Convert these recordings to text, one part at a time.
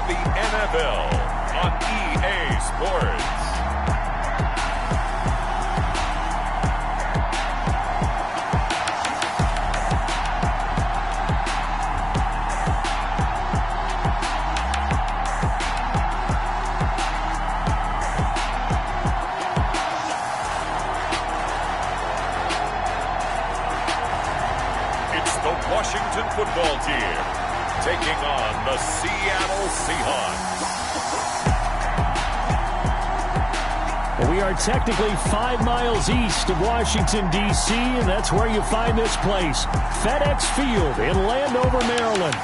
the NFL on EA Sports. Washington football team taking on the Seattle Seahawks. Well, we are technically 5 miles east of Washington, D.C., and that's where you find this place, FedEx Field in Landover, Maryland.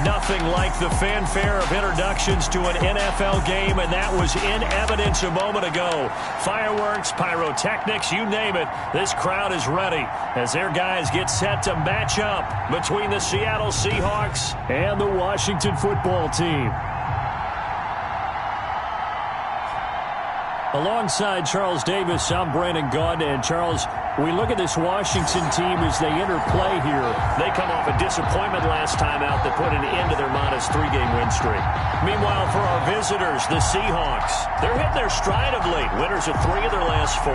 Nothing like the fanfare of introductions to an NFL game, and that was in evidence a moment ago. Fireworks, pyrotechnics, you name it, this crowd is ready as their guys get set to match up between the Seattle Seahawks and the Washington football team. Alongside Charles Davis, I'm Brandon Gunn, and Charles, we look at this Washington team as they interplay here. They come off a disappointment last time out that put an end to their modest 3-game win streak. Meanwhile, for our visitors, the Seahawks, they're hitting their stride of late. Winners of 3 of their last 4.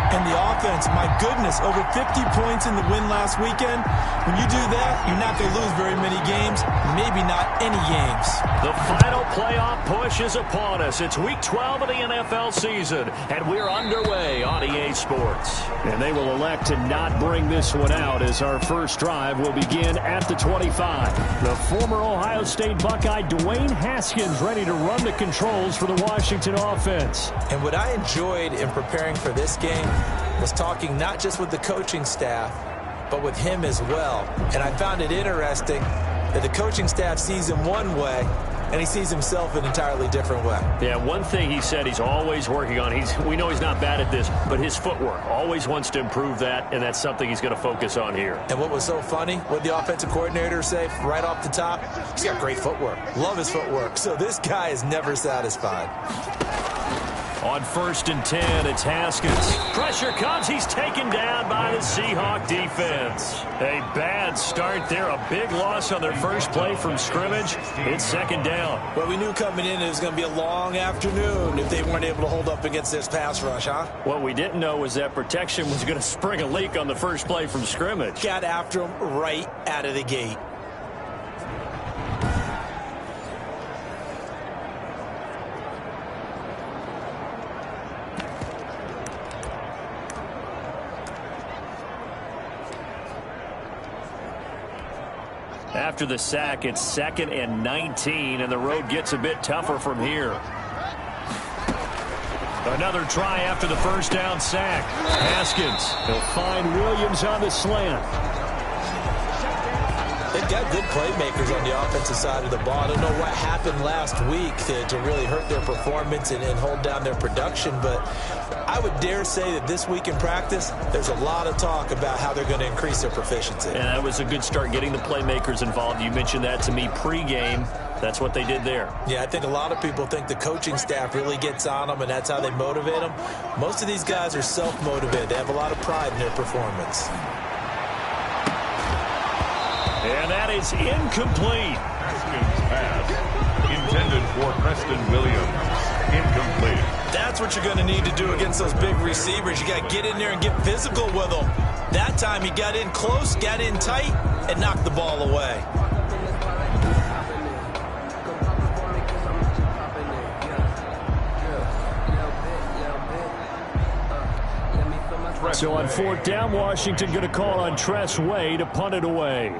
And the offense, my goodness, over 50 points in the win last weekend. When you do that, you're not going to lose very many games, maybe not any games. The final playoff push is upon us. It's Week 12 of the NFL season, and we're underway on EA Sports. And they will elect to not bring this one out as our first drive will begin at the 25. The former Ohio State Buckeye Dwayne Haskins ready to run the controls for the Washington offense. And what I enjoyed in preparing for this game was talking not just with the coaching staff, but with him as well. And I found it interesting that the coaching staff sees him one way, and he sees himself an entirely different way. Yeah, one thing he said he's always working on, we know he's not bad at this, but his footwork, always wants to improve that, and that's something he's going to focus on here. And what was so funny, what the offensive coordinator say right off the top, he's got great footwork. Love his footwork. So this guy is never satisfied. On 1st and 10, it's Haskins. Pressure comes. He's taken down by the Seahawk defense. A bad start there. A big loss on their first play from scrimmage. It's 2nd down. Well, we knew coming in it was going to be a long afternoon if they weren't able to hold up against this pass rush, huh? What we didn't know was that protection was going to spring a leak on the first play from scrimmage. Got after him right out of the gate. After the sack, it's 2nd and 19, and the road gets a bit tougher from here. Another try after the first down sack. Haskins, he'll find Williams on the slant. They've got good playmakers on the offensive side of the ball. I don't know what happened last week to really hurt their performance and hold down their production, but I would dare say that this week in practice, there's a lot of talk about how they're going to increase their proficiency. And that was a good start getting the playmakers involved. You mentioned that to me pregame. That's what they did there. Yeah, I think a lot of people think the coaching staff really gets on them, and that's how they motivate them. Most of these guys are self-motivated. They have a lot of pride in their performance. And that is incomplete. Haskins pass intended for Preston Williams. Incomplete. That's what you're going to need to do against those big receivers. You got to get in there and get physical with them. That time he got in close, got in tight, and knocked the ball away. So on 4th down, Washington going to call on Tress Way to punt it away.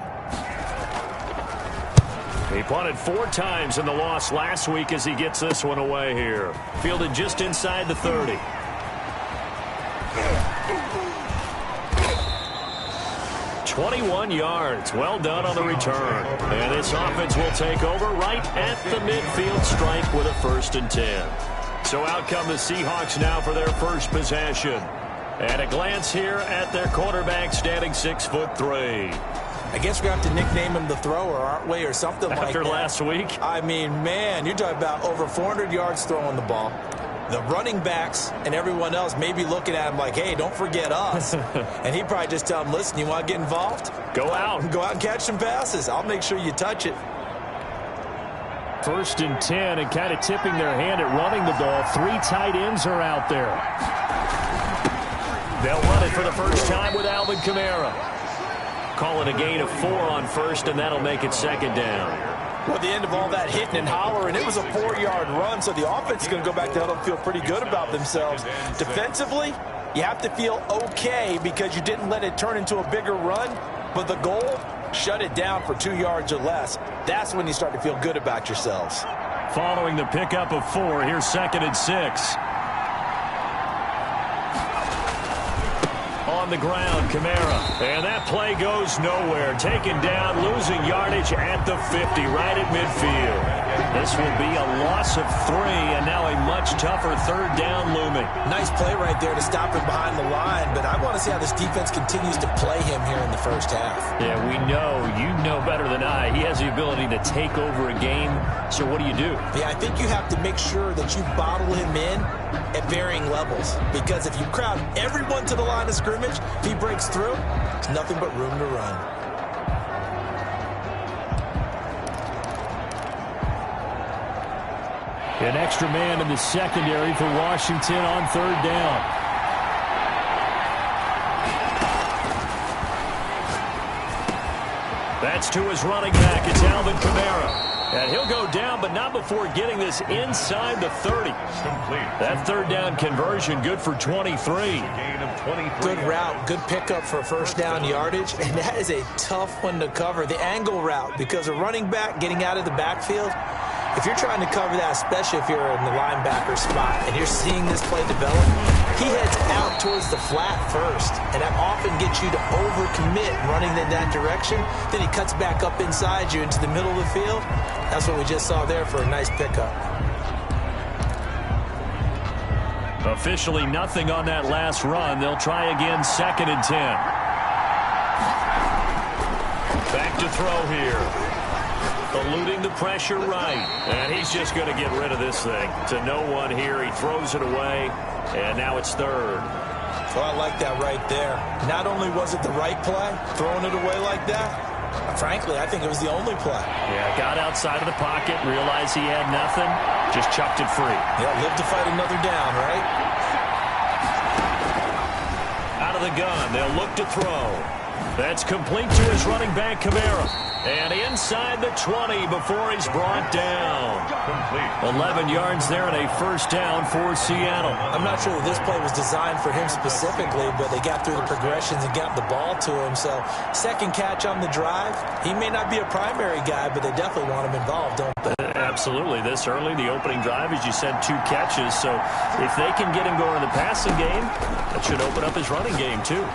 He punted 4 times in the loss last week as he gets this one away here. Fielded just inside the 30. $21 yards. Well done on the return. And this offense will take over right at the midfield stripe with a 1st and 10. So out come the Seahawks now for their first possession. And a glance here at their quarterback standing 6'3". I guess we're going to have to nickname him the thrower, aren't we, or something like that. After last week? I mean, man, you're talking about over 400 yards throwing the ball. The running backs and everyone else may be looking at him like, hey, don't forget us. And he'd probably just tell him, listen, you want to get involved? Go out. Go out and catch some passes. I'll make sure you touch it. 1st and 10, and kind of tipping their hand at running the ball. 3 tight ends are out there. They'll run it for the first time with Alvin Kamara. Call it a gain of 4 on 1st, and that'll make it 2nd down. Well, at the end of all that hitting and hollering, it was a 4-yard run, so the offense is going to go back to huddle and feel pretty good about themselves. Defensively, you have to feel okay because you didn't let it turn into a bigger run, but the goal, shut it down for 2 yards or less. That's when you start to feel good about yourselves. Following the pickup of 4, here's 2nd and 6. On the ground, Kamara. And that play goes nowhere. Taken down, losing yardage at the 50, right at midfield. This will be a loss of 3, and now a much tougher 3rd down looming. Nice play right there to stop him behind the line, but I want to see how this defense continues to play him here in the first half. Yeah, we know. You know better than I. He has the ability to take over a game, so what do? Yeah, I think you have to make sure that you bottle him in at varying levels, because if you crowd everyone to the line of scrimmage, if he breaks through, there's nothing but room to run. An extra man in the secondary for Washington on 3rd down. That's to his running back. It's Alvin Kamara. And he'll go down, but not before getting this inside the 30. That 3rd down conversion, good for 23. Good route, good pickup for 1st down yardage, and that is a tough one to cover. The angle route, because a running back getting out of the backfield, if you're trying to cover that, especially if you're in the linebacker spot and you're seeing this play develop, he heads out towards the flat first, and that often gets you to overcommit running in that direction. Then he cuts back up inside you into the middle of the field. That's what we just saw there for a nice pickup. Officially nothing on that last run. They'll try again, 2nd and 10. Back to throw here. Eluding the pressure right. And he's just going to get rid of this thing. To no one here. He throws it away. And now it's 3rd. Well, I like that right there. Not only was it the right play, throwing it away like that, frankly, I think it was the only play. Yeah, got outside of the pocket, realized he had nothing, just chucked it free. Yeah, live to fight another down, right? Out of the gun, they'll look to throw. That's complete to his running back, Kamara. And inside the 20 before he's brought down. 11 yards there and a 1st down for Seattle. I'm not sure that this play was designed for him specifically, but they got through the progressions and got the ball to him. So 2nd catch on the drive. He may not be a primary guy, but they definitely want him involved, don't they? Absolutely. This early, the opening drive, as you said, 2 catches. So if they can get him going in the passing game, that should open up his running game too.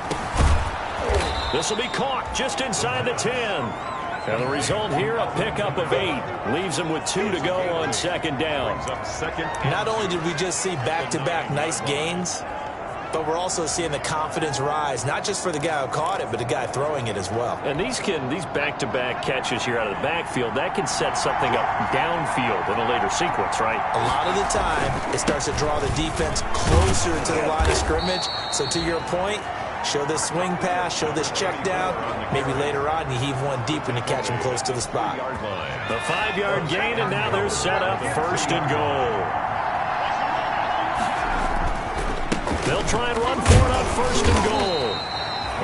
This will be caught just inside the 10. And the result here, a pickup of 8. Leaves him with 2 to go on 2nd down. Not only did we just see back-to-back nice gains, but we're also seeing the confidence rise, not just for the guy who caught it, but the guy throwing it as well. And these back-to-back catches here out of the backfield, that can set something up downfield in a later sequence, right? A lot of the time, it starts to draw the defense closer to the line of scrimmage. So to your point, show this swing pass, show this check down. Maybe later on you heave one deep when you catch him close to the spot. The 5-yard gain, and now they're set up 1st and goal. They'll try and run for it on 1st and goal.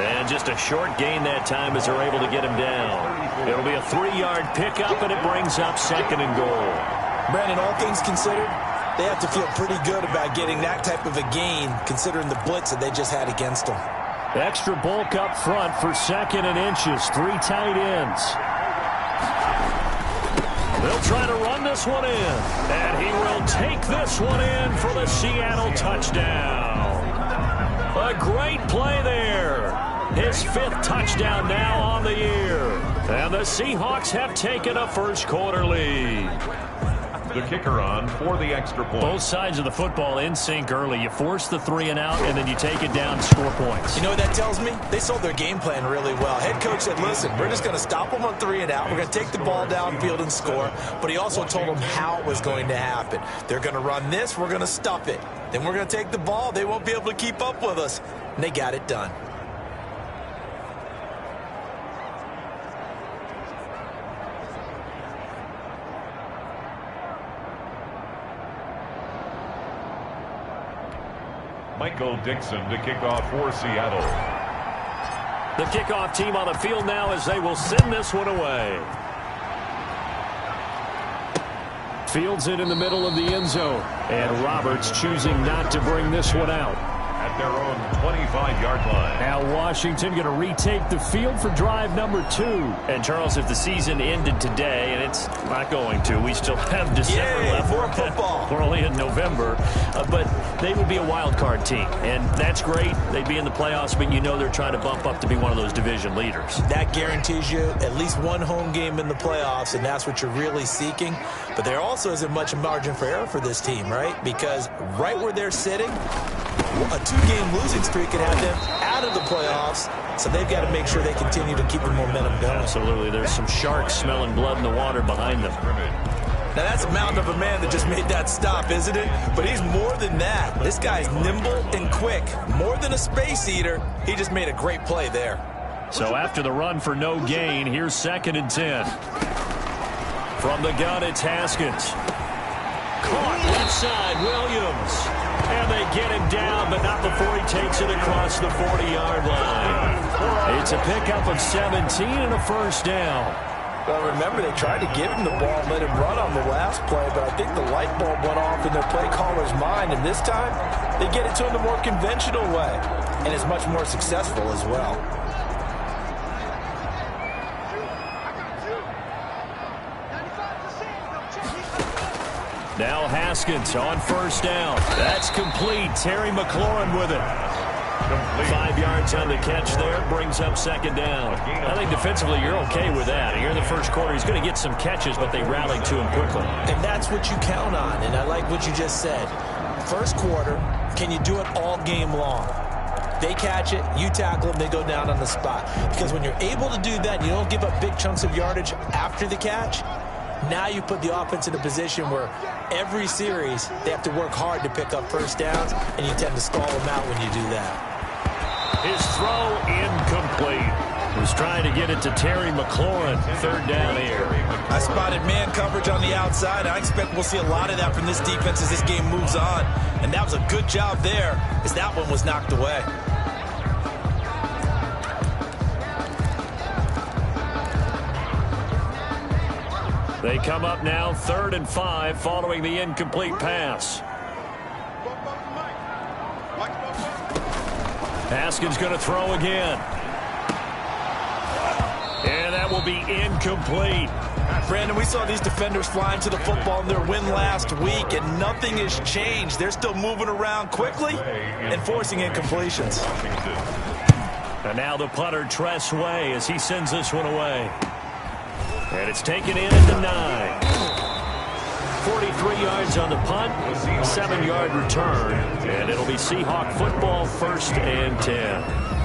And just a short gain that time as they're able to get him down. It'll be a 3-yard pickup, and it brings up 2nd and goal. Brandon, all things considered, they have to feel pretty good about getting that type of a gain, considering the blitz that they just had against them. Extra bulk up front for 2nd and inches. 3 tight ends. They'll try to run this one in. And he will take this one in for the Seattle touchdown. A great play there. His 5th touchdown now on the year. And the Seahawks have taken a 1st quarter lead. The kicker on for the extra point. Both sides of the football in sync early. You force the 3 and out, and then you take it down and score points. You know what that tells me? They sold their game plan really well. Head coach said, listen, we're just going to stop them on 3 and out. We're going to take the ball downfield and score. But he also told them how it was going to happen. They're going to run this. We're going to stuff it. Then we're going to take the ball. They won't be able to keep up with us. And they got it done. Michael Dixon to kick off for Seattle. The kickoff team on the field now as they will send this one away. Fields it in the middle of the end zone. And Roberts choosing not to bring this one out. At their own 25-yard line. Now Washington going to retake the field for drive number 2. And Charles, if the season ended today, and it's not going to, we still have December left. More football. We're only in November, but they would be a wild card team, and that's great. They'd be in the playoffs, but you know they're trying to bump up to be one of those division leaders. That guarantees you at least one home game in the playoffs, and that's what you're really seeking. But there also isn't much margin for error for this team, right? Because right where they're sitting, a 2-game losing streak could have them out of the playoffs, so they've got to make sure they continue to keep the momentum going. Absolutely. There's some sharks smelling blood in the water behind them. Now, that's a mountain of a man that just made that stop, isn't it? But he's more than that. This guy's nimble and quick. More than a space eater, he just made a great play there. So after the run for no gain, here's 2nd and 10. From the gun, it's Haskins. Caught left side, Williams. And they get him down, but not before he takes it across the 40-yard line. It's a pickup of 17 and a first down. Well, remember, they tried to give him the ball and let him run on the last play, but I think the light bulb went off in their play caller's mind, and this time they get it to him the more conventional way, and it's much more successful as well. Now Haskins on first down. That's complete. Terry McLaurin with it. 5 yards on the catch there. Brings up 2nd down. I think defensively you're okay with that. Here in the first quarter, he's going to get some catches, but they rallied to him quickly. And that's what you count on, and I like what you just said. First quarter, can you do it all game long? They catch it, you tackle them, they go down on the spot. Because when you're able to do that, you don't give up big chunks of yardage after the catch. Now you put the offense in a position where every series they have to work hard to pick up first downs, and you tend to stall them out when you do that. His throw incomplete. Was trying to get it to Terry McLaurin. 3rd down here. I spotted man coverage on the outside. I expect we'll see a lot of that from this defense as this game moves on. And that was a good job there as that one was knocked away. They come up now 3rd and 5 following the incomplete pass. Haskins going to throw again. And that will be incomplete. Brandon, we saw these defenders flying to the football in their win last week, and nothing has changed. They're still moving around quickly and forcing incompletions. And now the punter, Tress Way, as he sends this one away. And it's taken in at the 9. 43 yards on the punt, 7-yard return, and it'll be Seahawk football, 1st and 10.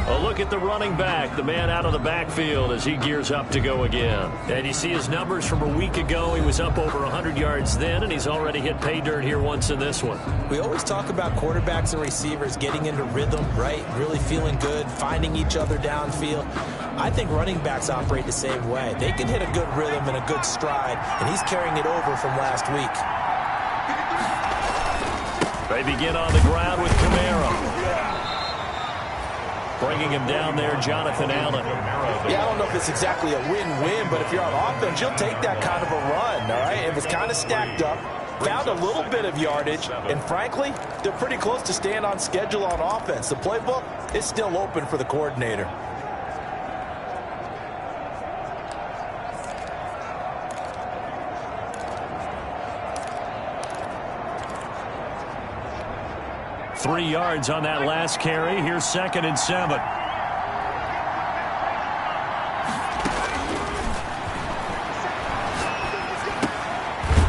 A look at the running back, the man out of the backfield as he gears up to go again. And you see his numbers from a week ago. He was up over 100 yards then, and he's already hit pay dirt here once in this one. We always talk about quarterbacks and receivers getting into rhythm, right? Really feeling good, finding each other downfield. I think running backs operate the same way. They can hit a good rhythm and a good stride, and he's carrying it over from last week. They begin on the ground with Camara. Bringing him down there, Jonathan Allen. Yeah, I don't know if it's exactly a win-win, but if you're on offense, you'll take that kind of a run, all right? It was kind of stacked up, found a little bit of yardage, and frankly, they're pretty close to staying on schedule on offense. The playbook is still open for the coordinator. Three yards on that last carry. Here's 2nd and 7.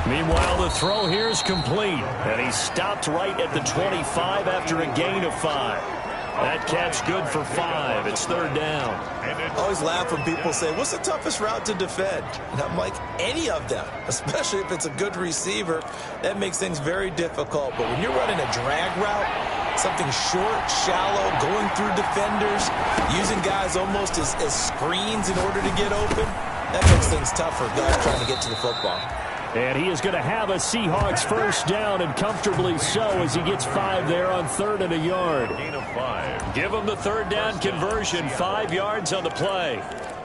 Meanwhile, the throw here is complete. And he stopped right at the 25 after a gain of 5. That catch good for 5. It's 3rd down. I always laugh when people say, what's the toughest route to defend? And I'm like, any of them, especially if it's a good receiver. That makes things very difficult. But when you're running a drag route, something short, shallow, going through defenders, using guys almost as screens in order to get open, that makes things tough for guys trying to get to the football. And he is going to have a Seahawks first down, and comfortably so, as he gets 5 there on 3rd and a yard. Gain of 5. Give him the 3rd down conversion, 5 yards on the play.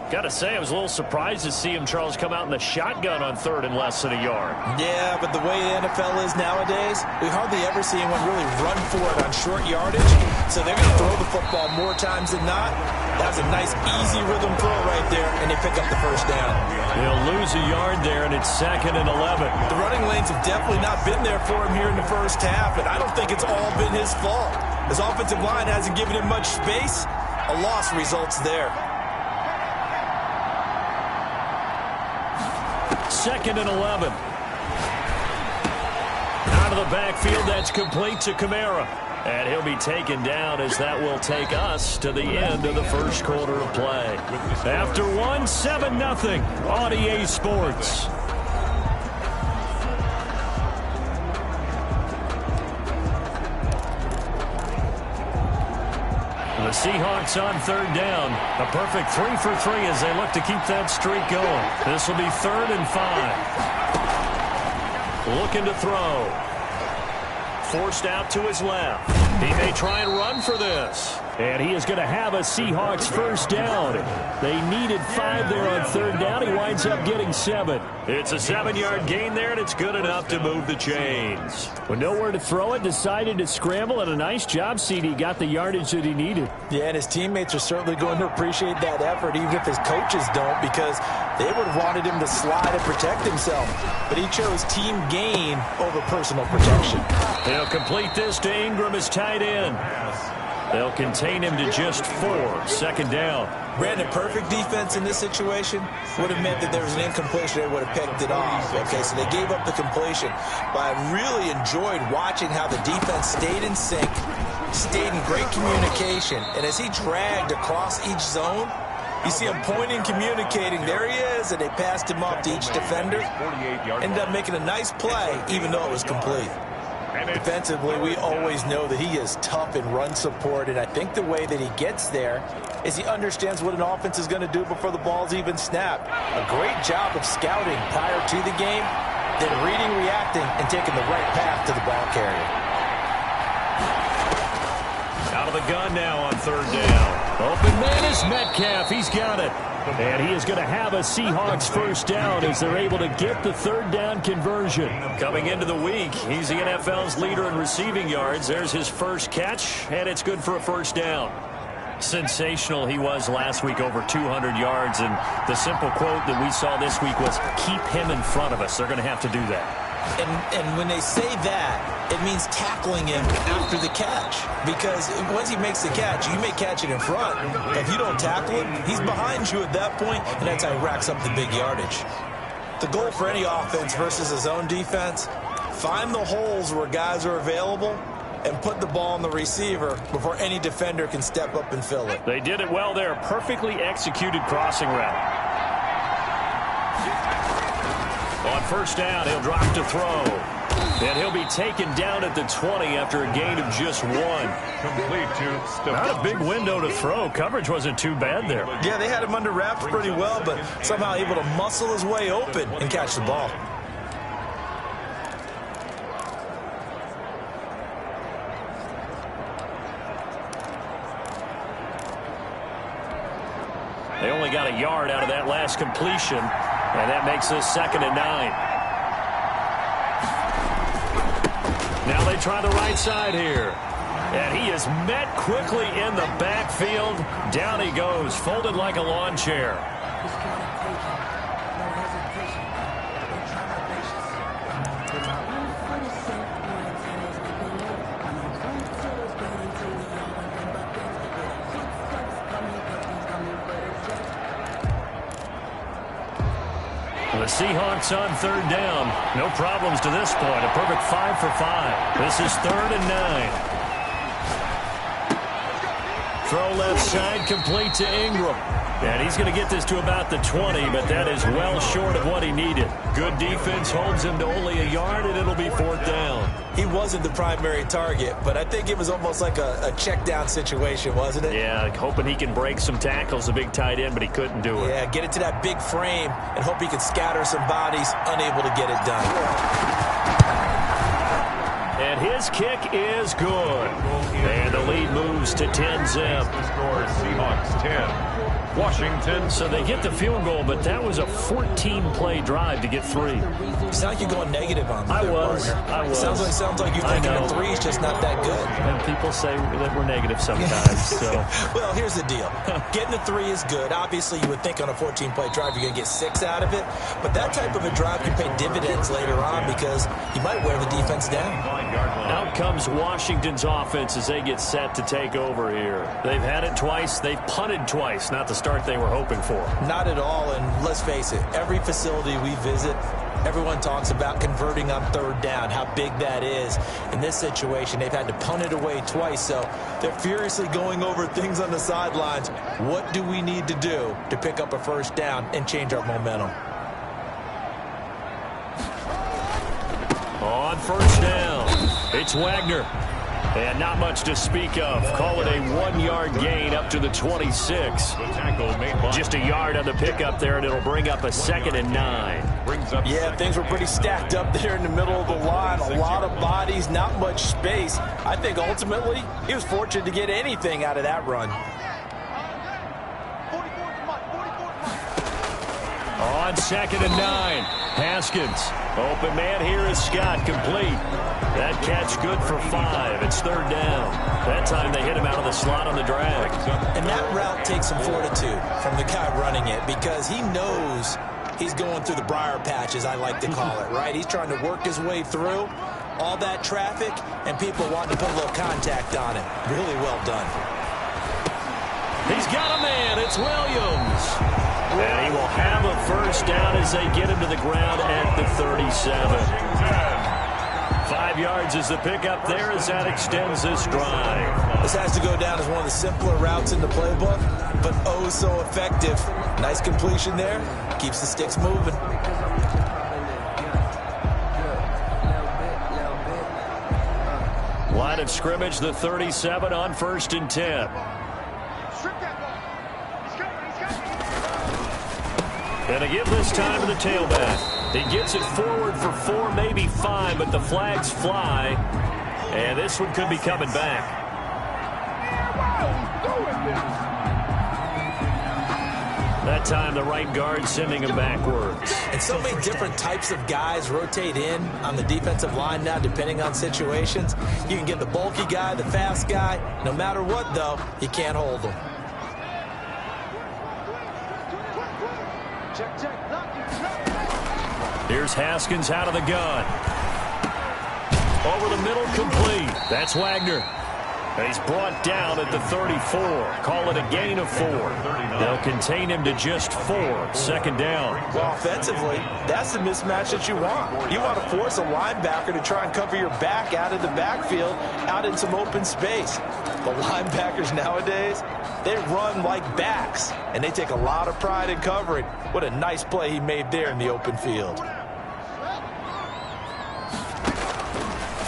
Got to say, I was a little surprised to see him, Charles, come out in the shotgun on 3rd and less than a yard. Yeah, but the way the NFL is nowadays, we hardly ever see anyone really run for it on short yardage. So they're going to throw the football more times than not. That's a nice, easy rhythm throw right there, and they pick up the first down. He'll lose a yard there, and it's 2nd and 11. The running lanes have definitely not been there for him here in the first half, and I don't think it's all been his fault. His offensive line hasn't given him much space. A loss results there. 2nd and 11. Out of the backfield, that's complete to Kamara. And he'll be taken down as that will take us to the end of the first quarter of play. After 1, 7-0 on EA Sports. The Seahawks on 3rd down. A perfect 3 for 3 as they look to keep that streak going. This will be 3rd and 5. Looking to throw. Forced out to his left. He may try and run for this. And he is going to have a Seahawks first down. They needed 5 there on 3rd down. He winds up getting 7. It's a 7-yard gain there, and it's good enough to move the chains. With nowhere to throw it, decided to scramble, and a nice job, CD. Got the yardage that he needed. Yeah, and his teammates are certainly going to appreciate that effort, even if his coaches don't, because they would have wanted him to slide and protect himself. But he chose team gain over personal protection. He'll complete this to Ingram as tight end. They'll contain him to just 4. 2nd down. Brandon, perfect defense in this situation would have meant that there was an incompletion. They would have picked it off. Okay, so they gave up the completion. But I really enjoyed watching how the defense stayed in sync, stayed in great communication. And as he dragged across each zone, you see him pointing, communicating. There he is, and they passed him off to each defender. Ended up making a nice play, even though it was complete. Defensively, we always know that he is tough in run support, and I think the way that he gets there is he understands what an offense is going to do before the ball's even snapped. A great job of scouting prior to the game, then reading, reacting, and taking the right path to the ball carrier. Out of the gun now on 3rd down. Open man is Metcalf. He's got it. And he is going to have a Seahawks first down as they're able to get the 3rd down conversion. Coming into the week, he's the NFL's leader in receiving yards. There's his first catch, and it's good for a first down. Sensational he was last week, over 200 yards. And the simple quote that we saw this week was, keep him in front of us. They're going to have to do that. And when they say that, it means tackling him after the catch. Because once he makes the catch, you may catch it in front. If you don't tackle him, he's behind you at that point, and that's how he racks up the big yardage. The goal for any offense versus his own defense, find the holes where guys are available and put the ball on the receiver before any defender can step up and fill it. They did it well there. Perfectly executed crossing route. On first down, he'll drop to throw. And he'll be taken down at the 20 after a gain of just 1. Complete to Not a big window to throw. Coverage wasn't too bad there. Yeah, they had him under wraps pretty well, but somehow able to muscle his way open and catch the ball. They only got a yard out of that last completion, and that makes this 2nd and 9. Now they try the right side here. And he is met quickly in the backfield. Down he goes, folded like a lawn chair. The Seahawks on 3rd down. No problems to this point. A perfect 5 for 5. This is 3rd and 9. Throw left side, complete to Ingram. And he's going to get this to about the 20, but that is well short of what he needed. Good defense holds him to only a yard, and it'll be 4th down. He wasn't the primary target, but I think it was almost like a check down situation, wasn't it? Yeah, hoping he can break some tackles, a big tight end, but he couldn't do it. Yeah, get it to that big frame and hope he can scatter some bodies, unable to get it done. And his kick is good. And the lead moves to 10-zip. Score Seahawks 10. Washington. So they get the field goal, but that was a 14-play drive to get 3. You sound like you're going negative on me. I was. Sounds like you're thinking a 3 is just not that good. And people say that we're negative sometimes. So. Well, here's the deal. Getting the 3 is good. Obviously, you would think on a 14-play drive you're going to get 6 out of it. But that type of a drive can pay dividends later on because you might wear the defense down. Out comes Washington's offense as they get set to take over here. They've had it twice. They've punted twice. Not the start they were hoping for. Not at all, and let's face it, every facility we visit, everyone talks about converting on 3rd down, how big that is. In this situation, they've had to punt it away twice, so they're furiously going over things on the sidelines. What do we need to do to pick up a 1st down and change our momentum? On 1st down, it's Wagner. And not much to speak of. Call it a 1-yard gain up to the 26. Just a yard on the pickup there, and it'll bring up a 2nd and 9. Yeah, things were pretty stacked up there in the middle of the line. A lot of bodies, not much space. I think ultimately he was fortunate to get anything out of that run. On 2nd and 9, Haskins. Open man here is Scott, complete. That catch good for 5. It's 3rd down. That time they hit him out of the slot on the drag. And that route takes some fortitude from the guy running it because he knows he's going through the briar patch, as I like to call it, right? He's trying to work his way through all that traffic and people wanting to put a little contact on him. Really well done. He's got a man. It's Williams. And he will have a 1st down as they get him to the ground at the 37. 5 yards is the pickup there as that extends this drive. This has to go down as one of the simpler routes in the playbook, but oh so effective. Nice completion there. Keeps the sticks moving. Line of scrimmage, the 37 on 1st and 10. And a give this time to the tailback. He gets it forward for 4, maybe 5, but the flags fly. And this one could be coming back. That time the right guard sending him backwards. And so many different types of guys rotate in on the defensive line now, depending on situations. You can get the bulky guy, the fast guy. No matter what, though, you can't hold them. Here's Haskins out of the gun. Over the middle, complete. That's Wagner. He's brought down at the 34. Call it a gain of 4. They'll contain him to just 4. 2nd down. Well, offensively, that's the mismatch that you want. You want to force a linebacker to try and cover your back out of the backfield, out in some open space. The linebackers nowadays, they run like backs, and they take a lot of pride in covering. What a nice play he made there in the open field.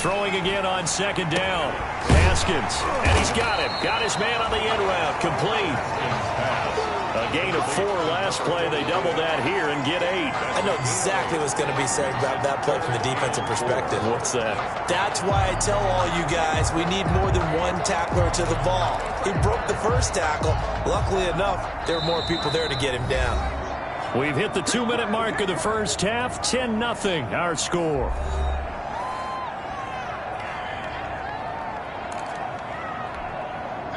Throwing again on 2nd down. Haskins, and he's got him. Got his man on the end route. Complete. A gain of 4 last play. They double that here and get 8. I know exactly what's going to be said about that play from the defensive perspective. What's that? That's why I tell all you guys we need more than one tackler to the ball. He broke the first tackle. Luckily enough, there were more people there to get him down. We've hit the 2-minute mark of the first half. 10-0 our score.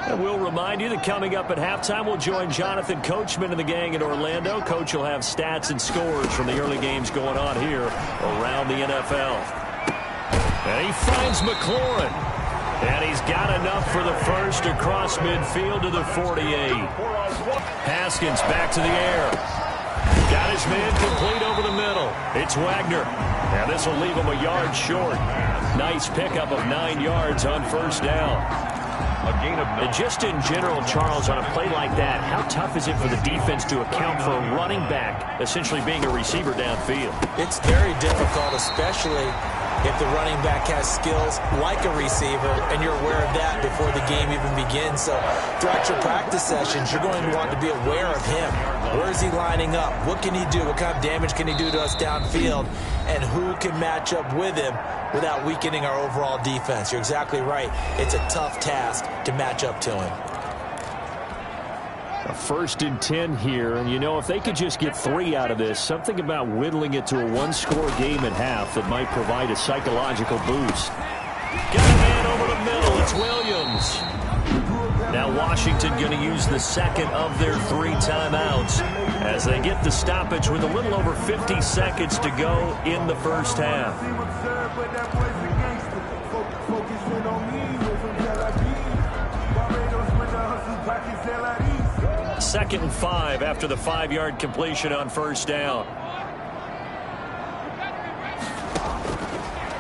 And we'll remind you that coming up at halftime, we'll join Jonathan Coachman and the gang in Orlando. Coach will have stats and scores from the early games going on here around the NFL. And he finds McLaurin. And he's got enough for the first across midfield to the 48. Haskins back to the air. Got his man complete over the middle. It's Wagner. Now this will leave him a yard short. Nice pickup of 9 yards on 1st down. A gain of 9. And just in general, Charles, on a play like that, how tough is it for the defense to account for a running back essentially being a receiver downfield? It's very difficult, especially if the running back has skills like a receiver, and you're aware of that before the game even begins. So throughout your practice sessions, you're going to want to be aware of him. Where is he lining up? What can he do? What kind of damage can he do to us downfield? And who can match up with him without weakening our overall defense? You're exactly right. It's a tough task to match up to him. A 1st and 10 here, and you know, if they could just get 3 out of this, something about whittling it to a one-score game at half that might provide a psychological boost. Got a man over the middle. It's Williams. Now Washington going to use the second of their 3 timeouts as they get the stoppage with a little over 50 seconds to go in the first half. 2nd and 5 after the 5-yard completion on 1st down.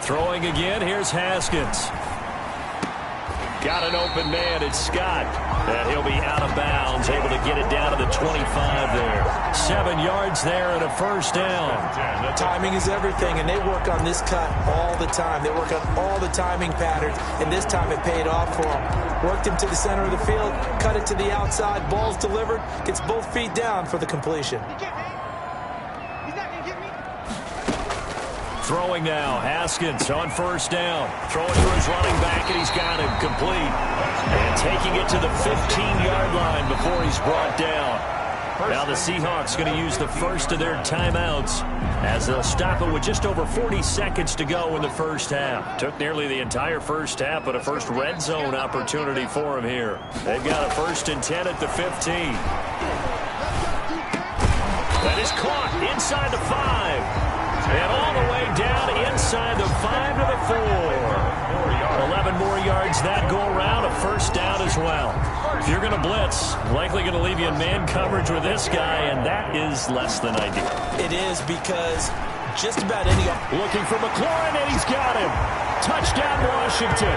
Throwing again, here's Haskins. Got an open man, it's Scott. And he'll be out of bounds, able to get it down to the 25 there. 7 yards there and a 1st down. Timing is everything, and they work on this cut all the time. They work on all the timing patterns, and this time it paid off for them. Worked him to the center of the field, cut it to the outside, ball's delivered, gets both feet down for the completion. Throwing now, Haskins on 1st down. Throwing for his running back, and he's got him complete. And taking it to the 15-yard line before he's brought down. Now the Seahawks going to use the first of their timeouts as they'll stop it with just over 40 seconds to go in the first half. Took nearly the entire first half, but a first red zone opportunity for him here. They've got a 1st and 10 at the 15. That is caught inside the 5. And all the way down inside the 5 to the 4. 11 more yards that go around, a 1st down as well. If you're going to blitz, likely going to leave you in man coverage with this guy, and that is less than ideal. It is, because just about any... Looking for McLaurin, and he's got him. Touchdown, Washington.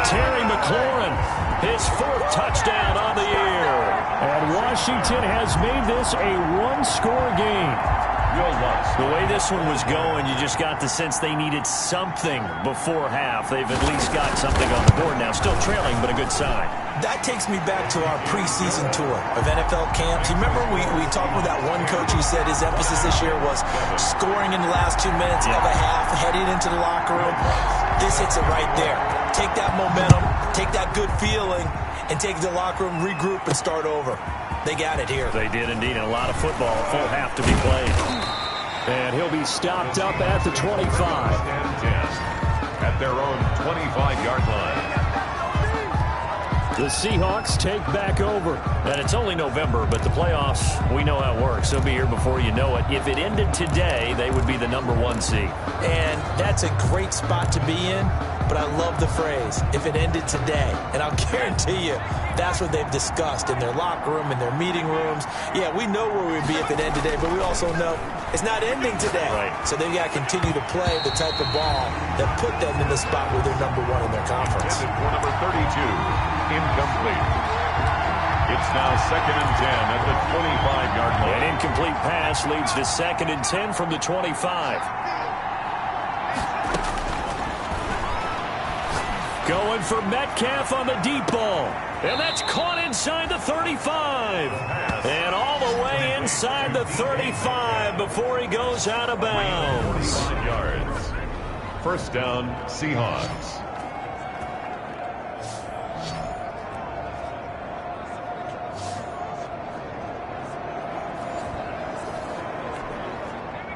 Terry McLaurin, his 4th touchdown on the year. And Washington has made this a one-score game. The way this one was going, you just got the sense they needed something before half. They've at least got something on the board now. Still trailing, but a good sign. That takes me back to our preseason tour of NFL camps. You remember we talked with that one coach who said his emphasis this year was scoring in the last 2 minutes of a half, heading into the locker room. This hits it right there. Take that momentum, take that good feeling, and take the locker room, regroup, and start over. They got it here. They did indeed, and a lot of football, full half to be played. And he'll be stopped up at the 25. At their own 25-yard line. The Seahawks take back over. And it's only November, but the playoffs, we know how it works. They'll be here before you know it. If it ended today, they would be the #1 seed. And that's a great spot to be in, but I love the phrase, if it ended today. And I'll guarantee you, that's what they've discussed in their locker room, in their meeting rooms. Yeah, we know where we'd be if it ended today, but we also know it's not ending today. Right. So they've got to continue to play the type of ball that put them in the spot where they're #1 in their conference. For number 32, incomplete. It's now 2nd and 10 at the 25-yard line. An incomplete pass leads to 2nd and 10 from the 25. Going for Metcalf on the deep ball. And that's caught inside the 35. And all the way inside the 35 before he goes out of bounds. 45 yards. 1st down, Seahawks.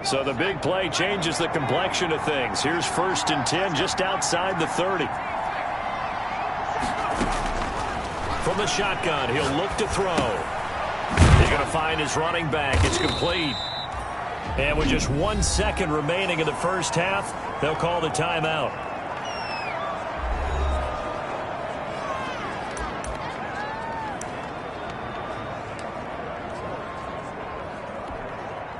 So the big play changes the complexion of things. Here's 1st and 10 just outside the 30. From the shotgun, he'll look to throw. He's going to find his running back. It's complete. And with just 1 second remaining in the first half, they'll call the timeout.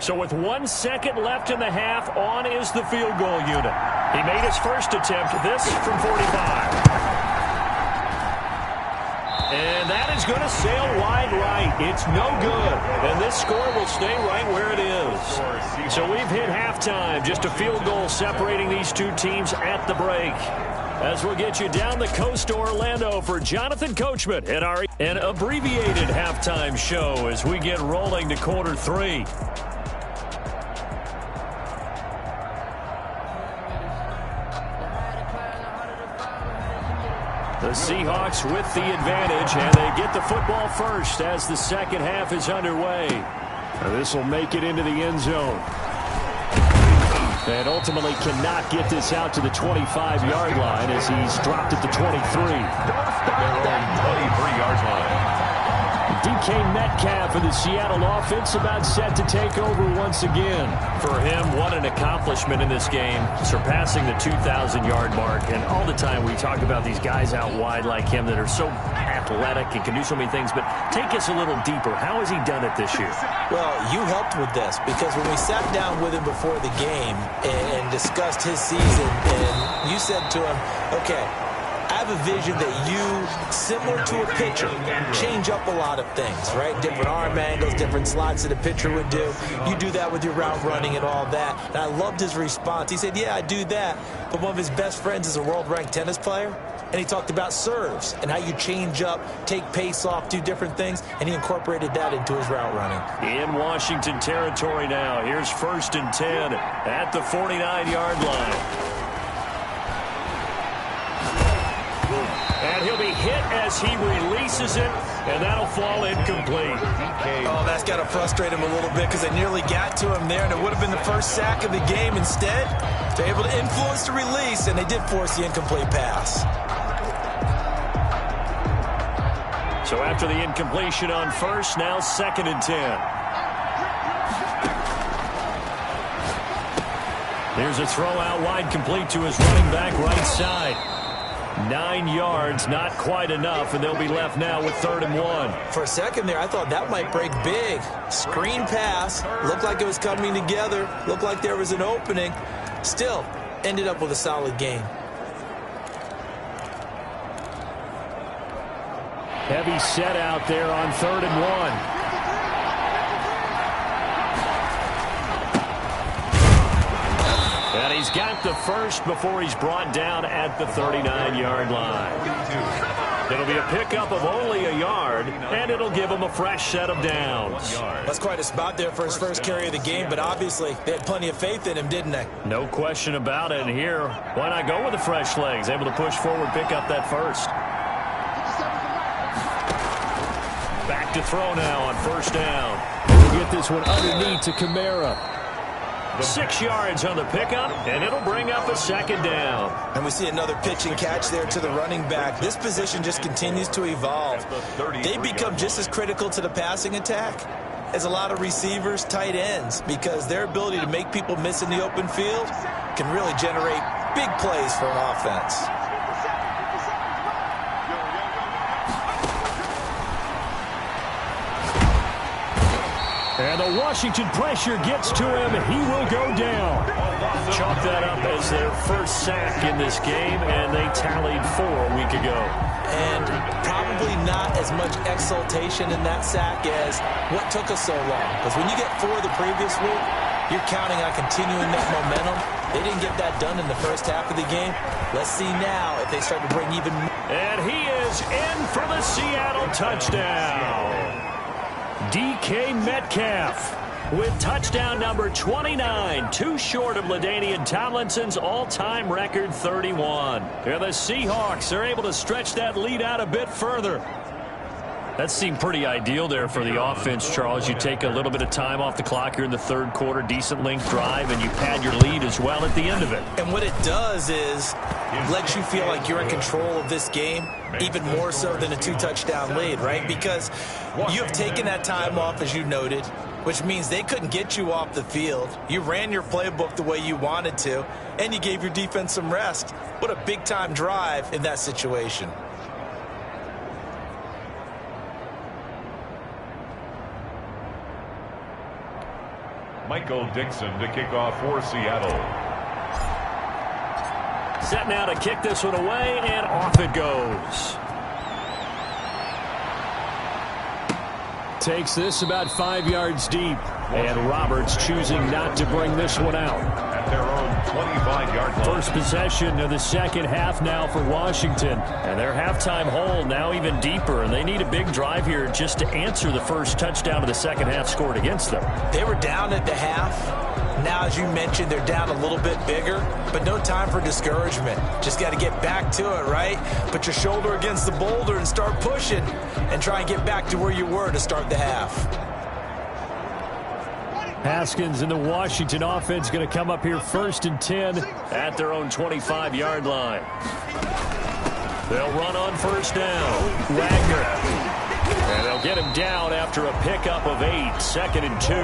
So with 1 second left in the half, on is the field goal unit. He made his first attempt, this from 45. And that is going to sail wide right. It's no good. And this score will stay right where it is. So we've hit halftime. Just a field goal separating these two teams at the break. As we'll get you down the coast to Orlando for Jonathan Coachman and an abbreviated halftime show as we get rolling to quarter three. The Seahawks with the advantage, and they get the football first as the second half is underway. This will make it into the end zone. And ultimately cannot get this out to the 25-yard line as he's dropped at the 23. Their own 23-yard line. DK Metcalf of the Seattle offense about set to take over once again. For him, what an accomplishment in this game, surpassing the 2,000-yard mark. And all the time we talk about these guys out wide like him that are so athletic and can do so many things. But take us a little deeper. How has he done it this year? Well, you helped with this because when we sat down with him before the game and discussed his season, and you said to him, okay, I have a vision that you, similar to a pitcher, change up a lot of things, right? Different arm angles, different slots that a pitcher would do. You do that with your route running and all that. And I loved his response. He said, yeah, I do that. But one of his best friends is a world-ranked tennis player. And he talked about serves and how you change up, take pace off, do different things. And he incorporated that into his route running. In Washington territory now. Here's 1st and 10 at the 49-yard line. And he'll be hit as he releases it, and that'll fall incomplete. Oh, that's got to frustrate him a little bit because they nearly got to him there, and it would have been the first sack of the game. Instead, they're able to influence the release, and they did force the incomplete pass. So after the incompletion on first, now 2nd and 10. There's a throw out wide complete to his running back right side. 9 yards, not quite enough, and they'll be left now with 3rd and 1. For a second there, I thought that might break big. Screen pass, looked like it was coming together, looked like there was an opening. Still, ended up with a solid game. Heavy set out there on 3rd and 1. And he's got the first before he's brought down at the 39-yard line. It'll be a pickup of only a yard, and it'll give him a fresh set of downs. That's quite a spot there for his first carry of the game, but obviously they had plenty of faith in him, didn't they? No question about it. And here, why not go with the fresh legs? Able to push forward, pick up that first. Back to throw now on 1st down. We'll get this one underneath to Kamara. 6 yards on the pickup, and it'll bring up a 2nd down. And we see another pitch and catch there to the running back. This position just continues to evolve. They become just as critical to the passing attack as a lot of receivers, tight ends, because their ability to make people miss in the open field can really generate big plays for an offense. And the Washington pressure gets to him. He will go down. Chalk that up as their first sack in this game, and they tallied 4 a week ago. And probably not as much exultation in that sack as what took us so long. Because when you get 4 the previous week, you're counting on continuing that momentum. They didn't get that done in the first half of the game. Let's see now if they start to bring even more. And he is in for the Seattle touchdown. DK Metcalf with touchdown number 29, too short of LaDainian Tomlinson's all-time record 31. And the Seahawks are able to stretch that lead out a bit further. That seemed pretty ideal there for the offense, Charles. You take a little bit of time off the clock here in the 3rd quarter, decent length drive, and you pad your lead as well at the end of it. And what it does is let you feel like you're in control of this game, even more so than a 2-touchdown lead, right? Because you have taken that time off, as you noted, which means they couldn't get you off the field. You ran your playbook the way you wanted to, and you gave your defense some rest. What a big-time drive in that situation. Michael Dixon to kick off for Seattle. Set now to kick this one away, and off it goes. takes this about 5 yards deep. And Roberts choosing not to bring this one out. At their own 25-yard line. First possession of the second half now for Washington. And their halftime hole now even deeper. And they need a big drive here just to answer the first touchdown of the second half scored against them. They were down at the half. Now, as you mentioned, they're down a little bit bigger, but no time for discouragement. Just got to get back to it, right? Put your shoulder against the boulder and start pushing and try and get back to where you were to start the half. Haskins and the Washington offense going to come up here 1st and 10 at their own 25-yard line. They'll run on first down. Wagner. And they'll get him down after a pickup of 8, 2nd and 2.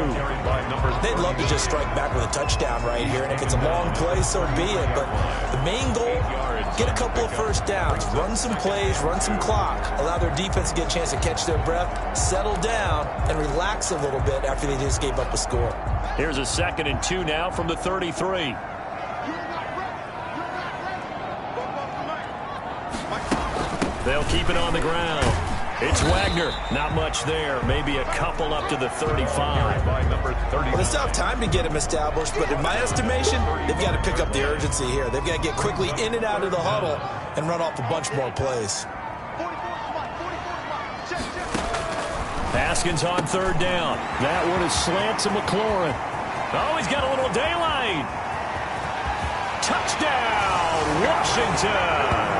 They'd love to just strike back with a touchdown right here, and if it's a long play, so be it. But the main goal, get a couple of first downs, run some plays, run some clock, allow their defense to get a chance to catch their breath, settle down, and relax a little bit after they just gave up a score. Here's a 2nd and 2 now from the 33. They'll keep it on the ground. It's Wagner. Not much there. Maybe a couple up to the 35. Well, they still have time to get him established, but in my estimation, they've got to pick up the urgency here. They've got to get quickly in and out of the huddle and run off a bunch more plays. Haskins on 3rd down. That one is slant to McLaurin. Oh, he's got a little daylight. Touchdown, Washington.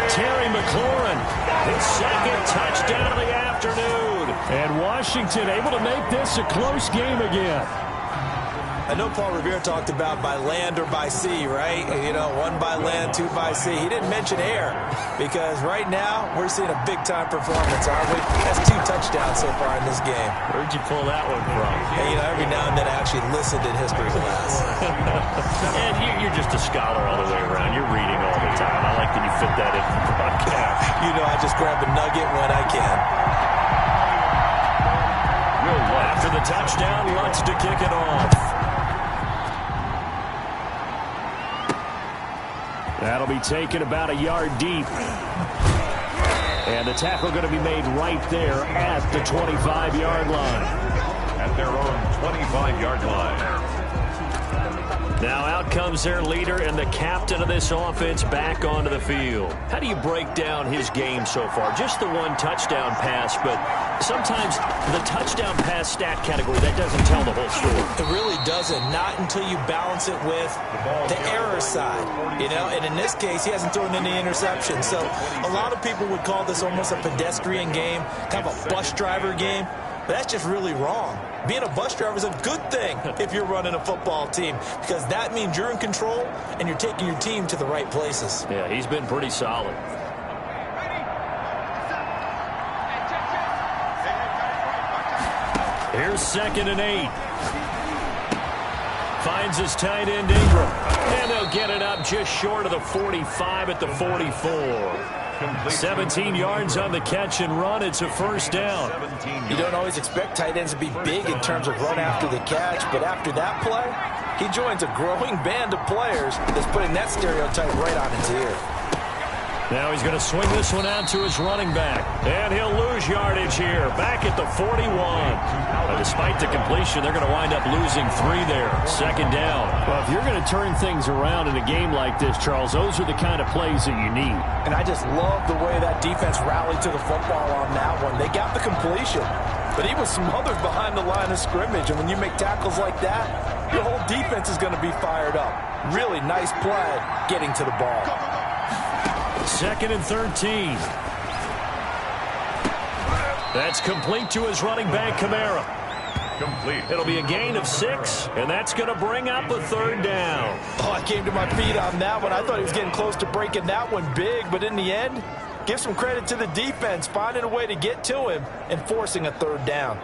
Terry McLaurin, his 2nd touchdown of the afternoon. And Washington able to make this a close game again. I know Paul Revere talked about by land or by sea, right? You know, 1 by land, 2 by sea. He didn't mention air because right now we're seeing a big-time performance, aren't we? That's 2 touchdowns so far in this game. Where'd you pull that one from? Hey, you know, every now and then I actually listened in history class. And you're just a scholar all the way around. You're reading all the time. I like that you fit that in the broadcast. You know, I just grab a nugget when I can. After the touchdown, wants to kick it off. That'll be taken about a yard deep. And the tackle going to be made right there at the 25-yard line. At their own 25-yard line. Now out comes their leader and the captain of this offense back onto the field. How do you break down his game so far? Just the 1 touchdown pass, but sometimes the touchdown pass stat category, that doesn't tell the whole story. It really doesn't. Not until you balance it with the error side. You know, and in this case, he hasn't thrown any interceptions. So a lot of people would call this almost a pedestrian game, kind of a bus driver game. But that's just really wrong. Being a bus driver is a good thing if you're running a football team because that means you're in control and you're taking your team to the right places. Yeah, he's been pretty solid. Here's 2nd and 8. Finds his tight end Ingram. And they'll get it up just short of the 45 at the 44. 17 yards on the catch and run. It's a 1st down. You don't always expect tight ends to be big in terms of run after the catch, but after that play, he joins a growing band of players that's putting that stereotype right on its ear. Now he's going to swing this one out to his running back. And he'll lose yardage here. Back at the 41. Despite the completion, they're going to wind up losing 3 there. 2nd down. Well, if you're going to turn things around in a game like this, Charles, those are the kind of plays that you need. And I just love the way that defense rallied to the football on that one. They got the completion, but he was smothered behind the line of scrimmage. And when you make tackles like that, your whole defense is going to be fired up. Really nice play getting to the ball. 2nd and 13. That's complete to his running back, Kamara. Complete. It'll be a gain of 6, and that's going to bring up a 3rd down. Oh, I came to my feet on that one. I thought he was getting close to breaking that one big, but in the end, give some credit to the defense, finding a way to get to him and forcing a 3rd down.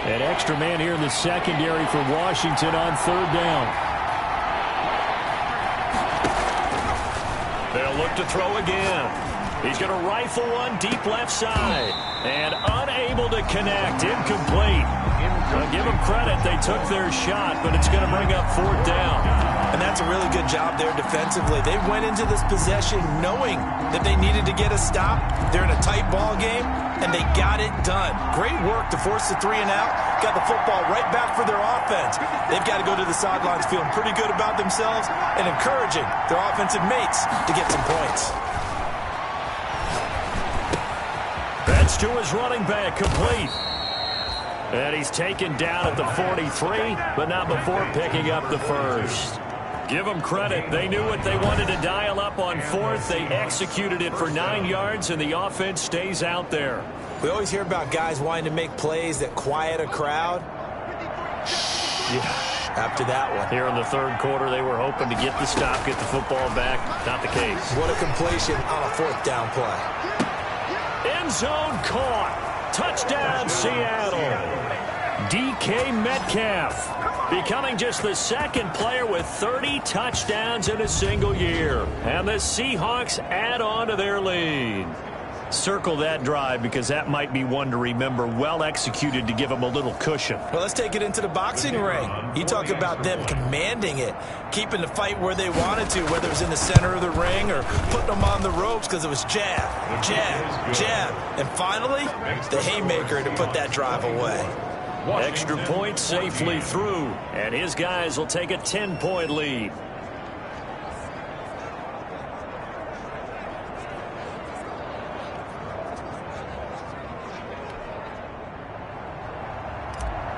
An extra man here in the secondary for Washington on 3rd down. They'll look to throw again. He's going to rifle one deep left side. And unable to connect. Incomplete. I'll give them credit. They took their shot, but it's going to bring up 4th down. And that's a really good job there defensively. They went into this possession knowing that they needed to get a stop. They're in a tight ball game, and they got it done. Great work to force the 3 and out. Got the football right back for their offense. They've got to go to the sidelines feeling pretty good about themselves and encouraging their offensive mates to get some points. That's to his running back, complete. And he's taken down at the 43, but not before picking up the first. Give them credit. They knew what they wanted to dial up on fourth. They executed it for 9 yards, and the offense stays out there. We always hear about guys wanting to make plays that quiet a crowd. Yeah, after that one. Here in the third quarter, they were hoping to get the stop, get the football back. Not the case. What a completion on a 4th down play. End zone caught. Touchdown, Seattle. DK Metcalf becoming just the second player with 30 touchdowns in a single year. And the Seahawks add on to their lead. Circle that drive because that might be one to remember. Well executed to give them a little cushion. Well, let's take it into the boxing ring. You talk about them commanding it, keeping the fight where they wanted to, whether it was in the center of the ring or putting them on the ropes because it was jab, jab, jab. And finally, the haymaker to put that drive away. Extra point safely through, and his guys will take a 10-point lead.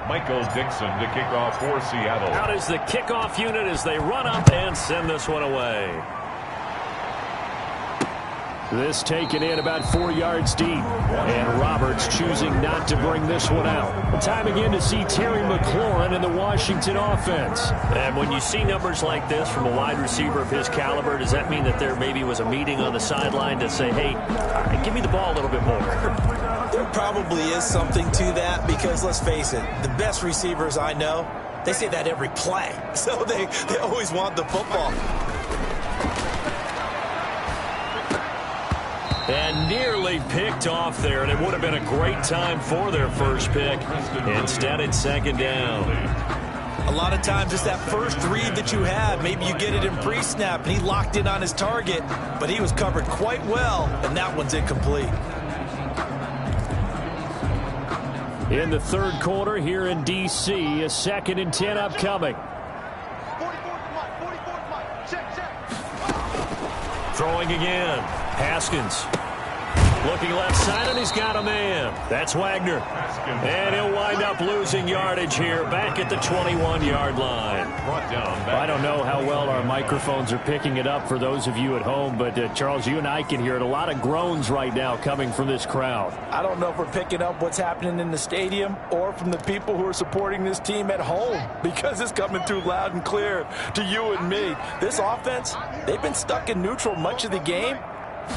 Michael Dixon to kick off for Seattle. Out is the kickoff unit as they run up and send this one away. This taken in about 4 yards deep. And Roberts choosing not to bring this one out. Time again to see Terry McLaurin in the Washington offense. And when you see numbers like this from a wide receiver of his caliber, does that mean that there maybe was a meeting on the sideline to say, hey, give me the ball a little bit more? There probably is something to that because, let's face it, the best receivers I know, they say that every play. So they always want the football. And nearly picked off there, and it would have been a great time for their first pick. Instead, it's second down. A lot of times it's that first read that you have. Maybe you get it in pre-snap, and he locked in on his target, but he was covered quite well, and that one's incomplete. In the third quarter here in D.C., a 2nd and 10 upcoming. Throwing again. Haskins. Looking left side, and he's got a man. That's Wagner. And he'll wind up losing yardage here back at the 21-yard line. I don't know how well our microphones are picking it up for those of you at home, but Charles, you and I can hear it. A lot of groans right now coming from this crowd. I don't know if we're picking up what's happening in the stadium or from the people who are supporting this team at home because it's coming through loud and clear to you and me. This offense, they've been stuck in neutral much of the game.